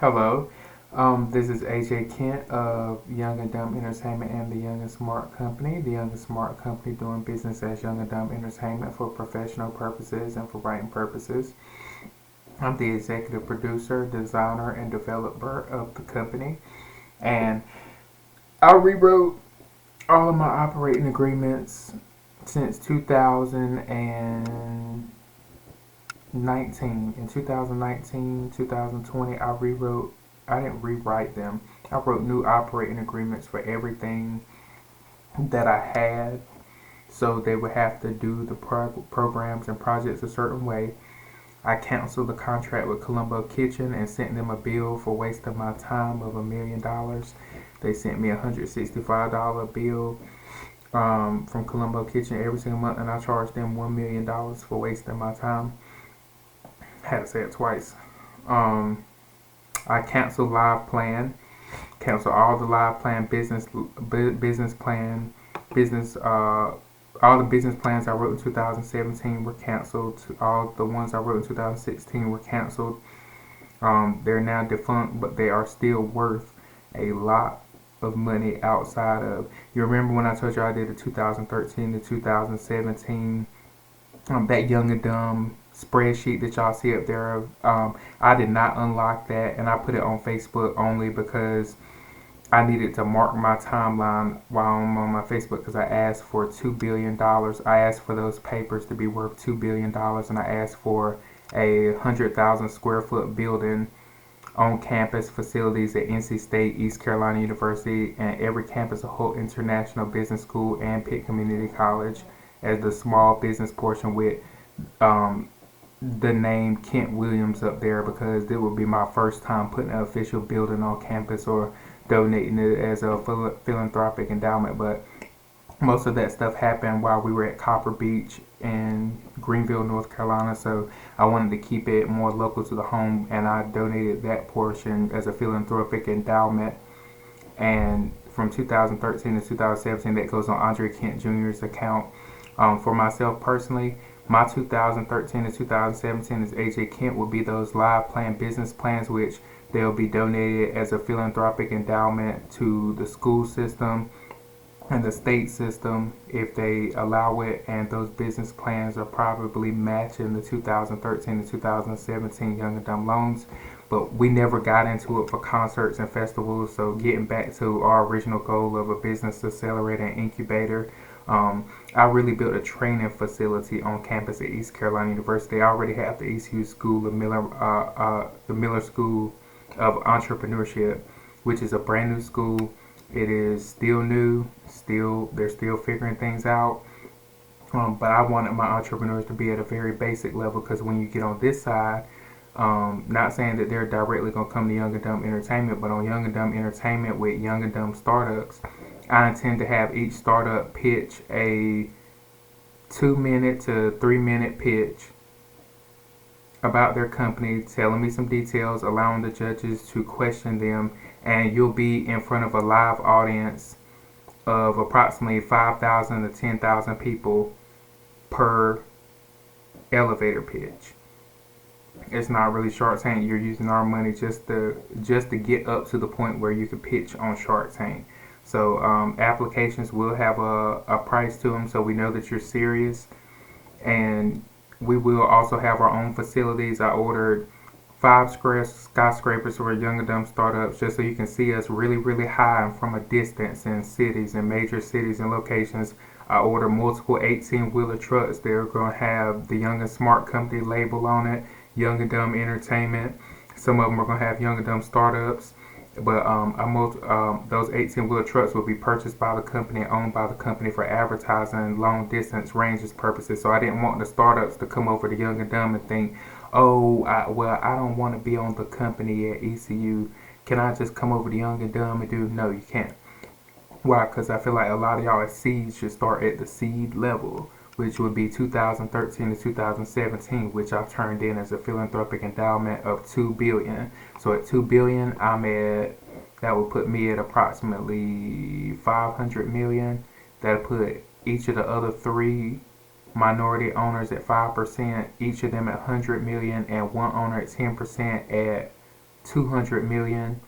Hello, this is AJ Kent of Young and Dumb Entertainment and the Young and Smart Company. The Young and Smart Company doing business as Young and Dumb Entertainment for professional purposes and for writing purposes. I'm the executive producer, designer, and developer of the company. And I rewrote all of my operating agreements since 2019. In 2019, 2020, I didn't rewrite them. I wrote new operating agreements for everything that I had. So they would have to do the programs and projects a certain way. I canceled the contract with Colombo Kitchen and sent them a bill for wasting my time of $1 million. They sent me a $165 bill from Colombo Kitchen every single month, and I charged them $1 million for wasting my time. Had to say it twice. I canceled Live Plan, canceled all the Live Plan business plan, business all the business plans I wrote in 2017 were canceled. All the ones I wrote in 2016 were canceled. They're now defunct, but they are still worth a lot of money outside of. You remember when I told you I did the 2013 to 2017, that Young and Dumb spreadsheet that y'all see up there? I did not unlock that, and I put it on Facebook only because I needed to mark my timeline while I'm on my Facebook because I asked for $2 billion. I asked for those papers to be worth $2 billion, and I asked for a 100,000 square foot building on campus facilities at NC State, East Carolina University, and every campus, a whole international business school, and Pitt Community College as the small business portion with the name Kent Williams up there because it would be my first time putting an official building on campus or donating it as a philanthropic endowment. But most of that stuff happened while we were at Copper Beach in Greenville, North Carolina, so I wanted to keep it more local to the home, and I donated that portion as a philanthropic endowment. And from 2013 to 2017, that goes on Andre Kent Jr.'s account. For myself personally, my 2013 to 2017 as AJ Kent will be those Live Plan business plans, which they'll be donated as a philanthropic endowment to the school system and the state system if they allow it, and those business plans are probably matching the 2013 to 2017 Young and Dumb loans. But we never got into it for concerts and festivals, so getting back to our original goal of a business accelerator and incubator, I really built a training facility on campus at East Carolina University. I already have the ECU School, the Miller School of Entrepreneurship, which is a brand new school. It is still new, they're still figuring things out. But I wanted my entrepreneurs to be at a very basic level because when you get on this side, not saying that they're directly going to come to Young and Dumb Entertainment, but on Young and Dumb Entertainment with Young and Dumb Startups, I intend to have each startup pitch a 2-minute to 3-minute pitch about their company, telling me some details, allowing the judges to question them, and you'll be in front of a live audience of approximately 5,000 to 10,000 people per elevator pitch. It's not really Shark Tank. You're using our money just to get up to the point where you can pitch on Shark Tank. So applications will have a price to them, so we know that you're serious. And we will also have our own facilities. I ordered 5 skyscrapers for Young and Dumb Startups just so you can see us really, really high and from a distance in cities and major cities and locations. I ordered multiple 18-wheeler trucks. They're going to have the Young and Smart Company label on it, Young and Dumb Entertainment. Some of them are going to have Young and Dumb Startups. But those 18-wheeler trucks will be purchased by the company, owned by the company for advertising and long distance ranges purposes. So I didn't want the startups to come over to Young and Dumb and think, oh, I don't want to be on the company at ECU. Can I just come over to Young and Dumb and do? No, you can't. Why? Because I feel like a lot of y'all at seed should start at the seed level, which would be 2013 to 2017, which I've turned in as a philanthropic endowment of $2 billion. So at $2 billion, that would put me at approximately $500 million. That would put each of the other 3 minority owners at 5%, each of them at $100 million, and one owner at 10% at $200 million,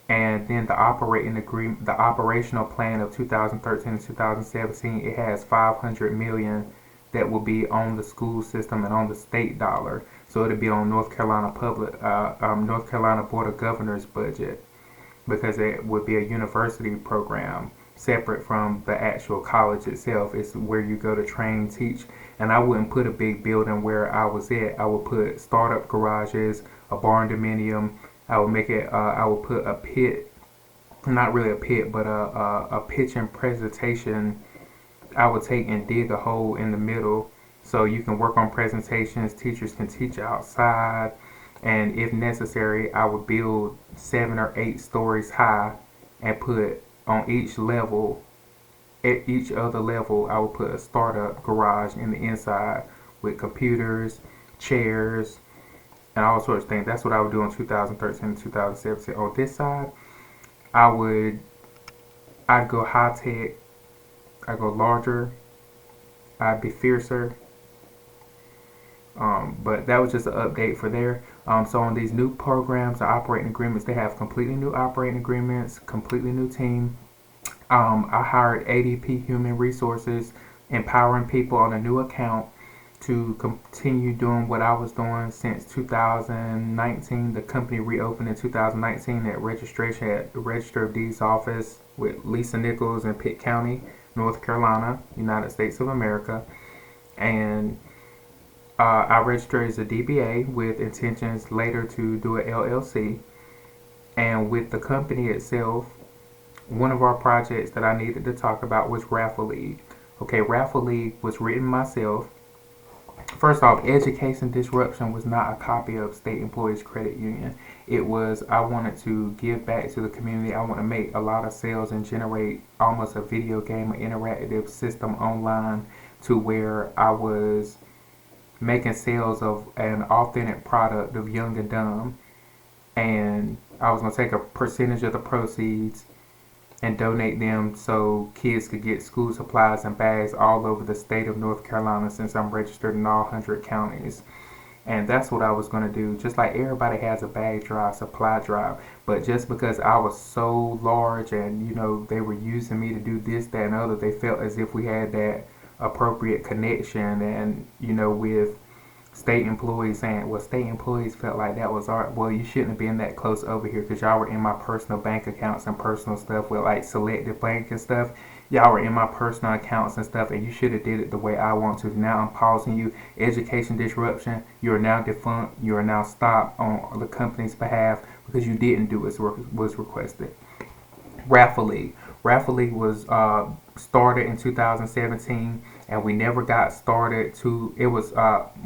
and then the operational plan of 2013 and 2017, it has $500 million that will be on the school system and on the state dollar. So it'll be on North Carolina North Carolina Board of Governors budget, because it would be a university program separate from the actual college itself. It's where you go to train, teach, and I wouldn't put a big building where I was at. I would put startup garages, a barn dominium. I would make it. I would put a pit, not really a pit, but a pitch and presentation. I would take and dig a hole in the middle so you can work on presentations. Teachers can teach outside, and if necessary, I would build 7 or 8 stories high and put on each level. At each other level, I would put a startup garage in the inside with computers, chairs, and all sorts of things. That's what I would do in 2013 and 2017. On this side, I'd go high tech, I'd go larger, I'd be fiercer. But that was just an update for there. So on these new programs, the operating agreements, they have completely new operating agreements, completely new team. I hired ADP Human Resources, empowering people on a new account to continue doing what I was doing since 2019. The company reopened in 2019 at registration at the Register of Deeds office with Lisa Nichols in Pitt County, North Carolina, United States of America. And I registered as a DBA with intentions later to do an LLC. And with the company itself, one of our projects that I needed to talk about was Raffle League. Okay, Raffle League was written myself. First off, Education Disruption was not a copy of State Employees Credit Union. It was, I wanted to give back to the community. I want to make a lot of sales and generate almost a video game, an interactive system online, to where I was making sales of an authentic product of Young and Dumb. And I was going to take a percentage of the proceeds and donate them so kids could get school supplies and bags all over the state of North Carolina, since I'm registered in all 100 counties. And that's what I was going to do. Just like everybody has a bag drive, supply drive. But just because I was so large and, they were using me to do this, that, and other, they felt as if we had that appropriate connection. And, with state employees saying, well, state employees felt like that was art. Well, you shouldn't have been that close over here, because y'all were in my personal bank accounts and personal stuff with like Selective Bank and stuff. Y'all were in my personal accounts and stuff, and you should have did it the way I want to. Now I'm pausing you. Education Disruption, you are now defunct. You are now stopped on the company's behalf because you didn't do as was requested. Raffle League. Raffle League was started in 2017, and we never got started to, it was,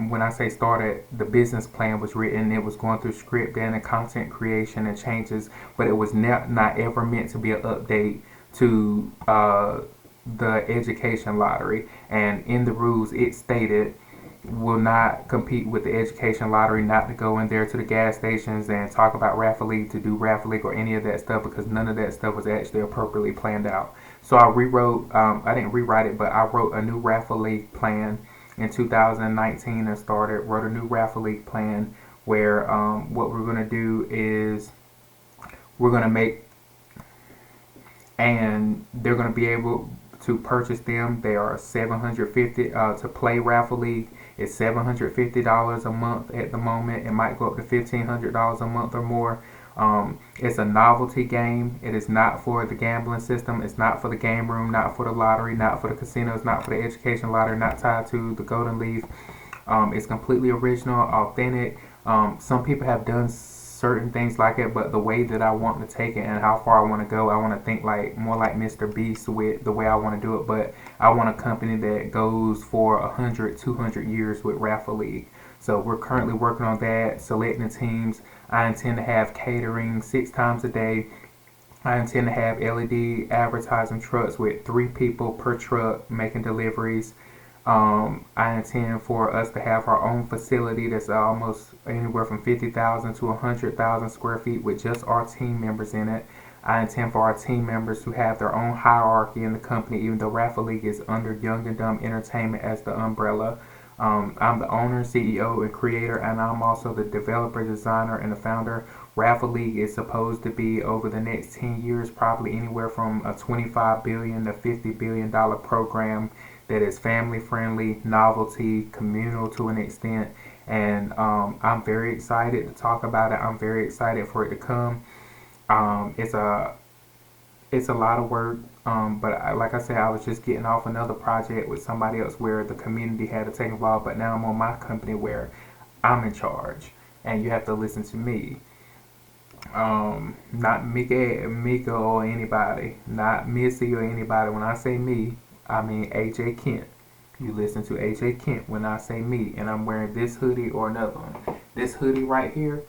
when I say started, the business plan was written, it was going through script and content creation and changes, but it was not ever meant to be an update to the education lottery. And in the rules, it stated, will not compete with the education lottery, not to go in there to the gas stations and talk about Raffle League, to do Raffle League or any of that stuff, because none of that stuff was actually appropriately planned out. So I rewrote, I didn't rewrite it, but I wrote a new Raffle League plan in 2019 and wrote a new Raffle League plan where what we're going to do is we're going to make, and they're going to be able to purchase them. They are $750 to play Raffle League. It's $750 a month at the moment. It might go up to $1,500 a month or more. It's a novelty game. It is not for the gambling system. It's not for the game room, not for the lottery, not for the casinos, not for the education lottery, not tied to the Golden Leaf. It's completely original, authentic. Some people have done certain things like it, but the way that I want to take it and how far I want to go, I want to think like more like Mr. Beast with the way I want to do it. But I want a company that goes for 100, 200 years with Raffle League. So we're currently working on that, selecting teams. I intend to have catering 6 times a day. I intend to have LED advertising trucks with 3 people per truck making deliveries. I intend for us to have our own facility that's almost anywhere from 50,000 to 100,000 square feet with just our team members in it. I intend for our team members to have their own hierarchy in the company, even though Raffle League is under Young and Dumb Entertainment as the umbrella. I'm the owner, CEO, and creator, and I'm also the developer, designer, and the founder. Raffle League is supposed to be over the next 10 years, probably anywhere from a $25 billion to $50 billion program that is family friendly, novelty, communal to an extent, and I'm very excited to talk about it. I'm very excited for it to come. It's a lot of work, but like I said, I was just getting off another project with somebody else where the community had to take involved, but now I'm on my company where I'm in charge, and you have to listen to me. Not Mika or anybody, not Missy or anybody. When I say me, I mean AJ Kent. You listen to AJ Kent when I say me, and I'm wearing this hoodie or another one. This hoodie right here,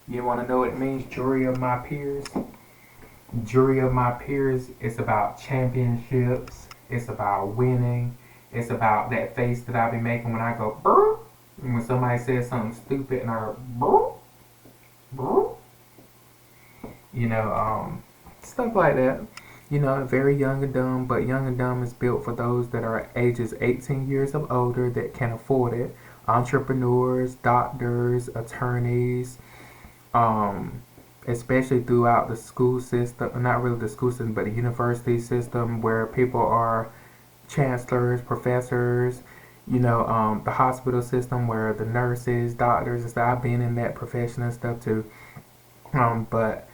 you want to know what it means? Jury of my peers. Jury of my peers. It's about championships. It's about winning. It's about that face that I be making when I go brr. When somebody says something stupid and I go brr, brr. Stuff like that. Very young and dumb, but young and dumb is built for those that are ages 18 years of older that can afford it. Entrepreneurs, doctors, attorneys, um, especially throughout the school system, not really the school system, but the university system where people are chancellors, professors, the hospital system where the nurses, doctors, and stuff. I've been in that profession and stuff too. But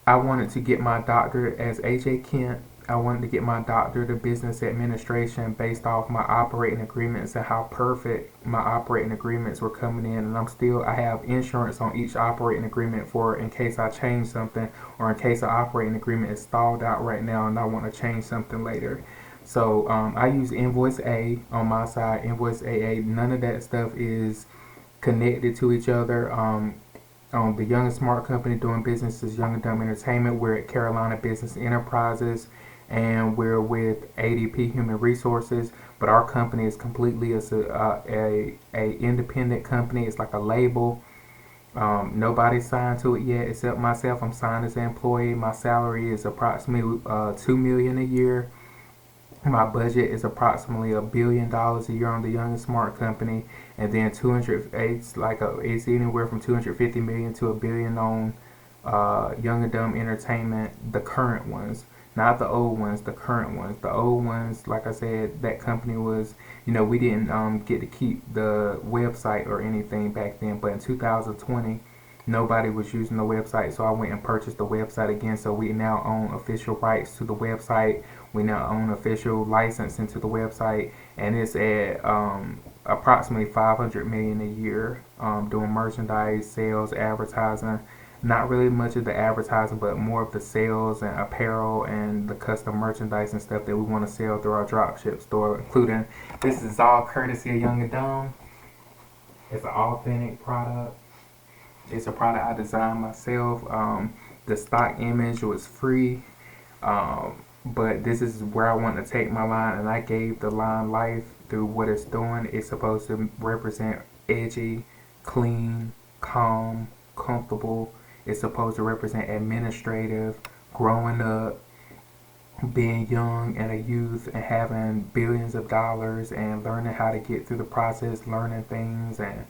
I wanted to get my doctorate as AJ Kent. I wanted to get my doctorate of business administration based off my operating agreements and how perfect my operating agreements were coming in. And I have insurance on each operating agreement for in case I change something or in case the operating agreement is stalled out right now and I want to change something later. So I use Invoice A on my side, Invoice AA. None of that stuff is connected to each other. The Young and Smart Company doing business is Young and Dumb Entertainment. We're at Carolina Business Enterprises, and we're with ADP Human Resources. But our company is completely a independent company. It's like a label. Nobody's signed to it yet except myself. I'm signed as an employee. My salary is approximately $2 million a year. My budget is approximately $1 billion a year on the Young and Smart Company, and then it's anywhere from 250 million to $1 billion on Young and Dumb Entertainment, the current ones, not the old ones, the current ones. The old ones, like I said, that company was, we didn't get to keep the website or anything back then, but in 2020 nobody was using the website, so I went and purchased the website again. So we now own official rights to the website. We now own official licensing to the website, and it's at approximately 500 million a year, doing merchandise, sales, advertising. Not really much of the advertising, but more of the sales and apparel and the custom merchandise and stuff that we want to sell through our dropship store, including this is all courtesy of Young and Dumb. It's an authentic product. It's a product I designed myself. The stock image was free, but this is where I want to take my line, and I gave the line life through what it's doing. It's supposed to represent edgy, clean, calm, comfortable. It's supposed to represent administrative, growing up, being young and a youth and having billions of dollars and learning how to get through the process, learning things and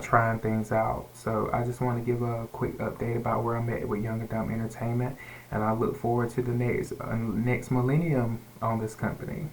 trying things out. So I just want to give a quick update about where I'm at with Young and Dumb Entertainment, and I look forward to the next millennium on this company.